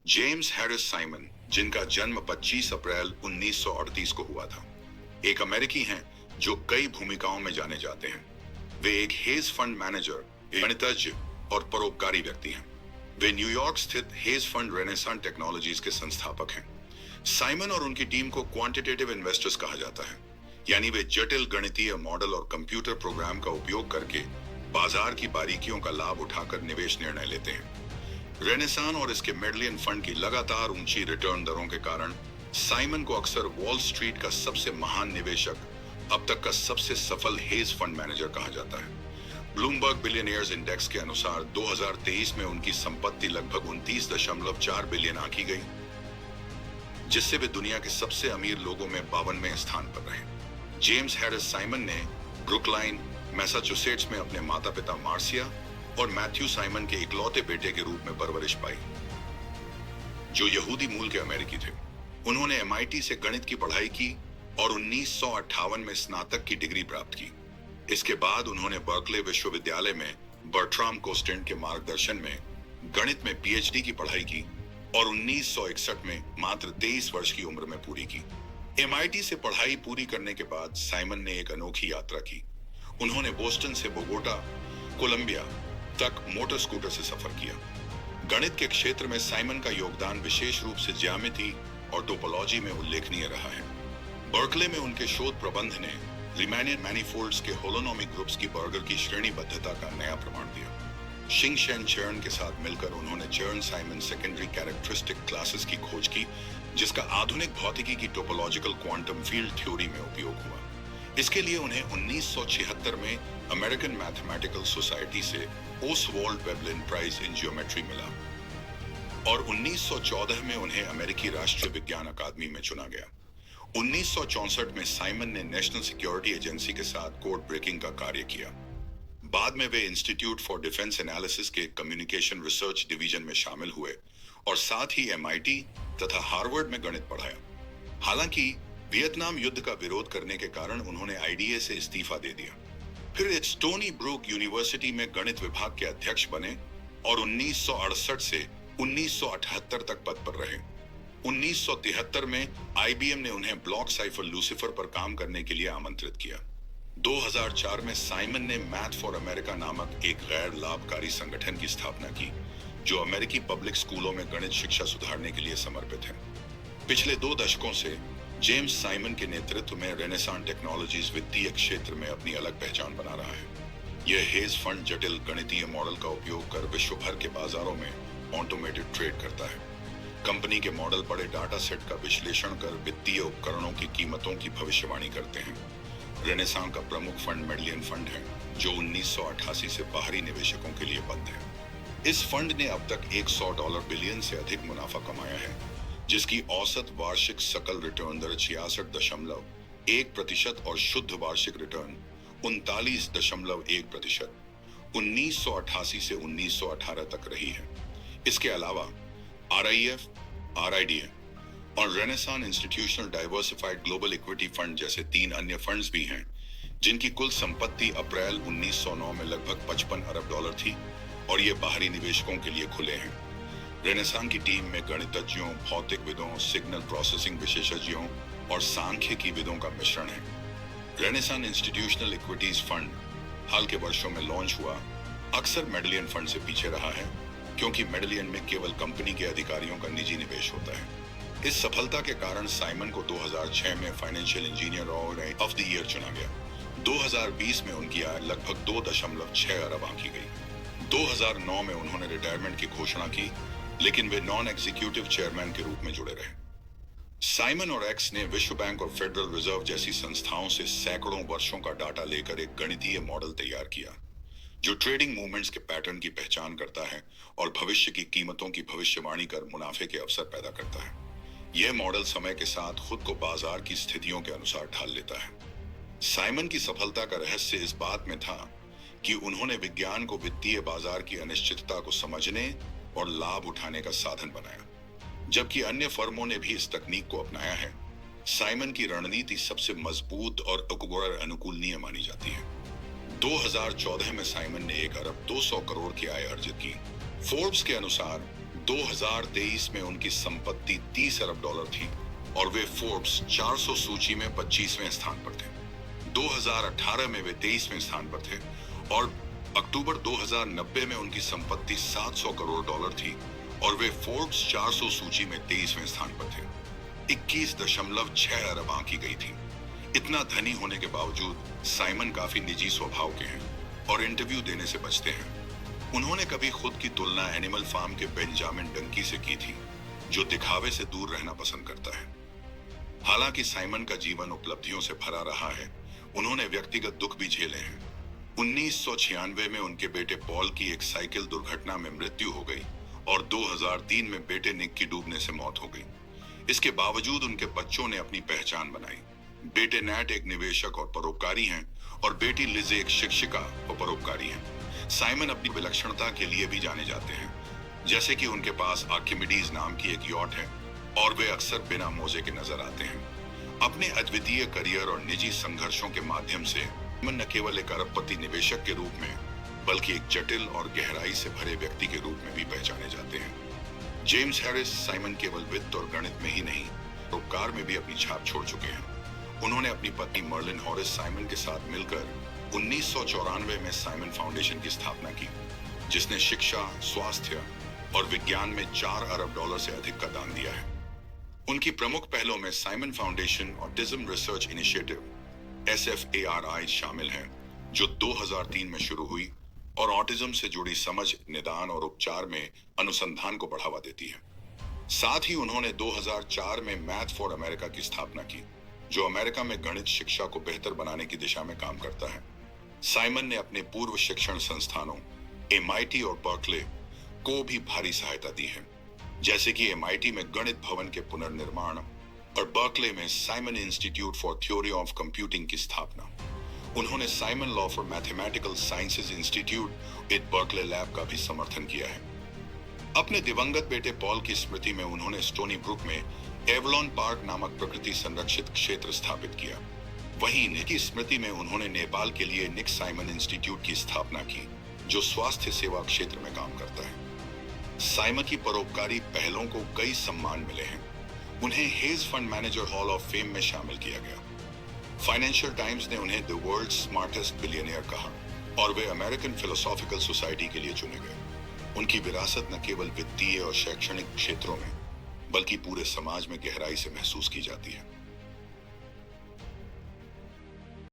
James Harris Simon, जिनका जन्म 25 अप्रैल 1938 को हुआ था, एक अमेरिकी हैं जो कई भूमिकाओं में जाने जाते हैं। वे एक हेज फंड मैनेजर, गणितज्ञ और परोपकारी व्यक्ति हैं। वे न्यूयॉर्क स्थित हेज फंड रेनेसां टेक्नोलॉजीज के संस्थापक हैं। साइमन और उनकी टीम को क्वांटिटेटिव इन्वेस्टर्स कहा जाता है, यानी वे जटिल गणितीय मॉडल और कंप्यूटर प्रोग्राम का उपयोग करके बाजार की बारीकियों का लाभ उठाकर निवेश निर्णय लेते हैं। रेनेसां और इसके मेडलियन फंड की लगातार ऊंची रिटर्न दरों के कारण साइमन को अक्सर वॉल स्ट्रीट का सबसे महान निवेशक, अब तक का सबसे सफल हेज फंड मैनेजर कहा जाता है। ब्लूमबर्ग बिलियनियर्स इंडेक्स के अनुसार 2023 में उनकी संपत्ति लगभग 29.4 बिलियन आंकी गई, जिससे वे दुनिया के सबसे अमीर लोगों में 52वें स्थान पर रहे। जेम्स हैरिस साइमन ने ब्रुकलाइन, मैसाचुसेट्स में अपने माता पिता मार्सिया और मैथ्यू साइमन के इकलौते बेटे के रूप में परवरिश पाई, जो यहूदी मूल के अमेरिकी थे। उन्होंने एमआईटी से गणित की पढ़ाई की और 1958 में स्नातक की डिग्री प्राप्त की। इसके बाद उन्होंने बर्कले विश्वविद्यालय में बर्ट्राम कोस्टेंट के मार्गदर्शन में गणित में पीएचडी की पढ़ाई की और 1961 में मात्र 23 वर्ष की उम्र में पूरी की। एमआईटी से पढ़ाई पूरी करने के बाद साइमन ने एक अनोखी यात्रा की। उन्होंने बोस्टन से बोगोटा, कोलंबिया तक मोटर स्कूटर से सफर किया। गणित के क्षेत्र में साइमन का योगदान विशेष रूप से ज्यामिति और टोपोलॉजी में उल्लेखनीय रहा है। बर्कले में उनके शोध प्रबंध ने रीमानियन मैनिफोल्ड्स के होलोनोमिक ग्रुप्स की बर्गर की श्रेणीबद्धता का नया प्रमाण दिया। शिंगशेन चर्न के साथ मिलकर उन्होंने churn Simon secondary characteristic classes की खोज की, जिसका आधुनिक भौतिकी की टोपोलॉजिकल क्वांटम फील्ड थ्योरी में उपयोग हुआ। इसके लिए उन्हें 1976 में अमेरिकन मैथमेटिकल सोसाइटी से Oswald Veblen Prize in Geometry मिला और 1914 में उन्हें अमेरिकी राष्ट्रीय विज्ञान अकादमी में चुना गया। 1964 में साइमन ने नेशनल सिक्योरिटी एजेंसी के साथ कोड ब्रेकिंग का कार्य किया। बाद में वे इंस्टीट्यूट फॉर डिफेंस एनालिसिस के कम्युनिकेशन रिसर्च डिवीजन में शामिल हुए और साथ ही एमआईटी तथा हार्वर्ड में गणित पढ़ाया। हालांकि वियतनाम युद्ध का विरोध करने के कारण उन्होंने आईडीए से इस्तीफा दे दिया। फिर स्टोनी ब्रुक यूनिवर्सिटी में गणित विभाग के अध्यक्ष बने और 1968 से 1978 तक पद पर रहे। 1973 में आईबीएम ने उन्हें ब्लॉक साइफर लूसिफर पर काम करने के लिए आमंत्रित किया। 2004 में साइमन ने मैथ फॉर अमेरिका नामक एक गैर लाभकारी संगठन की स्थापना की, जो अमेरिकी पब्लिक स्कूलों में गणित शिक्षा सुधारने के लिए समर्पित है। पिछले 2 दशकों से जेम्स साइमन के नेतृत्व में रेनेसां टेक्नोलॉजीज वित्तीय क्षेत्र में अपनी अलग पहचान बना रहा है। यह हेज फंड जटिल गणितीय मॉडल का उपयोग कर विश्व भर के बाजारों में ऑटोमेटेड ट्रेड करता है। कंपनी के मॉडल बड़े डाटा सेट का विश्लेषण कर वित्तीय उपकरणों की कीमतों की भविष्यवाणी करते हैं। रेनेसां का प्रमुख फंड मेडलियन फंड है, जो 1988 से बाहरी निवेशकों के लिए बंद है। इस फंड ने अब तक $100 बिलियन से अधिक मुनाफा कमाया है, जिसकी औसत वार्षिक सकल रिटर्न दर 66.1% और शुद्ध वार्षिक रिटर्न 39.1% 1988 से 1918 तक रही है। इसके अलावा RIF, RIDF और renaissance institutional diversified global equity fund जैसे 3 अन्य फंड्स भी हैं, जिनकी कुल संपत्ति अप्रैल 1909 में लगभग $55 अरब थी और ये बाहरी निवेशकों के लिए खुले हैं। रेनेसां की टीम में गणितज्ञों, भौतिकविदों, सिग्नल प्रोसेसिंग विशेषज्ञों और सांख्यिकी विदों का मिश्रण है। रेनेसां इंस्टीट्यूशनल इक्विटीज फंड हाल के वर्षों में लॉन्च हुआ अक्सर मेडलियन फंड से पीछे रहा है, क्योंकि मेडलियन में केवल कंपनी के अधिकारियों का निजी निवेश होता है। इस सफलता के कारण साइमन को 2006 में financial engineer of the year चुना गया। 2020 में उनकी आय लगभग 2.6 अरब आंकी गई। 2009 में उन्होंने रिटायरमेंट की घोषणा की, लेकिन वे नॉन एग्जीक्यूटिव चेयरमैन के रूप में जुड़े रहे। साइमन और एक्स ने विश्व बैंक और फेडरल रिजर्व जैसी संस्थाओं से सैकड़ों वर्षों का डाटा लेकर एक गणितीय मॉडल तैयार किया, जो ट्रेडिंग मूवमेंट्स के पैटर्न की पहचान करता है और भविष्य की कीमतों की भविष्यवाणी कर मुनाफे के अवसर पैदा करता है। यह मॉडल समय के साथ खुद को बाजार की स्थितियों के अनुसार ढाल लेता है। साइमन की सफलता का रहस्य इस बात में था कि उन्होंने विज्ञान को वित्तीय बाजार की अनिश्चितता को समझने और लाभ उठाने का साधन बनाया। जबकि अन्य फर्मों ने भी इस तकनीक को अपनाया है, साइमन की रणनीति सबसे मजबूत और अनुकूलनीय मानी जाती है। 2014 में साइमन ने 1 अरब 200 करोड़ की आय अर्जित की। फोर्ब्स के अनुसार 2023 में उनकी संपत्ति 30 अरब डॉलर थी और वे फोर्ब्स 400 सूची में 25वें स्थान पर थे। 2018 में वे 23वें स्थान पर थे और अक्टूबर 2090 में उनकी संपत्ति 700 करोड़ डॉलर थी और वे फोर्ब्स 400 सूची में 23वें स्थान पर थे। 21.6 अरब आंकी गई थी। इतना धनी होने के बावजूद साइमन काफी निजी स्वभाव के हैं और इंटरव्यू देने से बचते हैं। उन्होंने कभी खुद की तुलना एनिमल फार्म के बेंजामिन डंकी से की थी, जो दिखावे से दूर रहना पसंद करता है। हालांकि साइमन का जीवन उपलब्धियों से भरा रहा है, उन्होंने व्यक्तिगत दुख भी झेले हैं। 1996 में उनके बेटे पॉल की एक साइकिल दुर्घटना में मृत्यु हो गई और 2003 में बेटे निक की डूबने से मौत हो गई। इसके बावजूद उनके बच्चों ने अपनी पहचान बनाई। बेटे नैट एक निवेशक और परोपकारी हैं और बेटी लिज एक शिक्षिका और परोपकारी हैं। साइमन अपनी विलक्षणता के लिए भी जाने जाते हैं, जैसे कि उनके पास आर्किमिडीज नाम की एक यॉट है और वे अक्सर बिना मोजे के नजर आते हैं। अपने अद्वितीय करियर और निजी संघर्षों के माध्यम से साइमन न केवल एक अरबपति निवेशक के रूप में, बल्कि एक जटिल और गहराई से भरे व्यक्ति के रूप में भी पहचाने जाते हैं। जेम्स हैरिस साइमन केवल वित्त और गणित में ही नहीं, परोपकार में भी अपनी छाप छोड़ चुके हैं। उन्होंने अपनी पत्नी मर्लिन हॉरिस साइमन के साथ मिलकर 1994 में साइमन फाउंडेशन की स्थापना की, जिसने शिक्षा, स्वास्थ्य और विज्ञान में 4 अरब डॉलर से अधिक का दान दिया है। उनकी प्रमुख पहलों में Simon foundation autism research initiative SFARI शामिल है, जो 2003 में शुरू हुई और ऑटिज्म से जुड़ी समझ, निदान और उपचार में अनुसंधान को बढ़ावा देती है। साथ ही उन्होंने 2004 में मैथ फॉर अमेरिका की स्थापना की, जो अमेरिका में गणित शिक्षा को बेहतर बनाने की दिशा में काम करता है। साइमन ने अपने पूर्व शिक्षण संस्थानों MIT और बर्कले को भी भारी सहायता दी है, जैसे कि MIT में गणित भवन के पुनर्निर्माण और बर्कले में Simon institute for theory of computing की स्थापना। उन्होंने Simon law for mathematical sciences institute eight Berkeley lab का भी समर्थन किया है। अपने दिवंगत बेटे पॉल की स्मृति में उन्होंने स्टोनी ब्रुक में एवलॉन पार्क नामक प्रकृति संरक्षित क्षेत्र स्थापित किया। वहीं निक की स्मृति में उन्होंने नेपाल के लिए निक साइमन इंस्टीट्यूट की स्थापना की, जो स्वास्थ्य सेवा क्षेत्र में काम करता है। साइमन की परोपकारी पहलों को कई सम्मान मिले हैं। उन्हें hedge fund manager hall of fame में शामिल किया गया। फाइनेंशियल टाइम्स ने उन्हें द वर्ल्ड स्मार्टेस्ट बिलियनियर कहा और वे अमेरिकन फिलोसॉफिकल सोसाइटी के लिए चुने गए। उनकी विरासत न केवल वित्तीय और शैक्षणिक क्षेत्रों में, बल्कि पूरे समाज में गहराई से महसूस की जाती है।